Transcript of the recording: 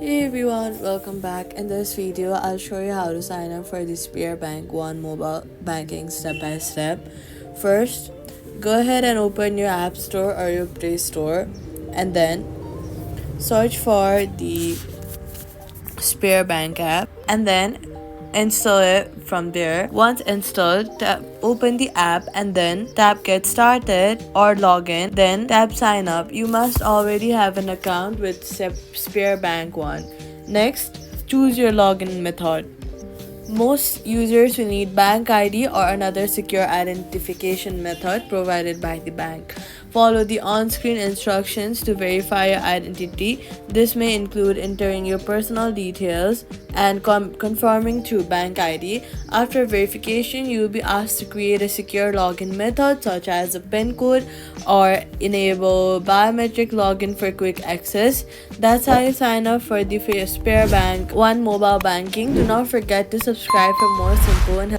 Hey everyone, welcome back. In this video, I'll show you how to sign up for the SpareBank One mobile banking step by step. First, go ahead and open your App Store or your Play Store and then search for the SpareBank app and then install it from there. Once installed, open the app and then tap get started or login, then tap sign up. You must already have an account with SpareBank One. Next, choose your login method. Most users will need BankID or another secure identification method provided by the bank. Follow the on-screen instructions to verify your identity. This may include entering your personal details and confirming through BankID. After verification, you will be asked to create a secure login method such as a PIN code or enable biometric login for quick access. That's how you sign up for the SpareBank One mobile banking. Do not forget to subscribe for more simple and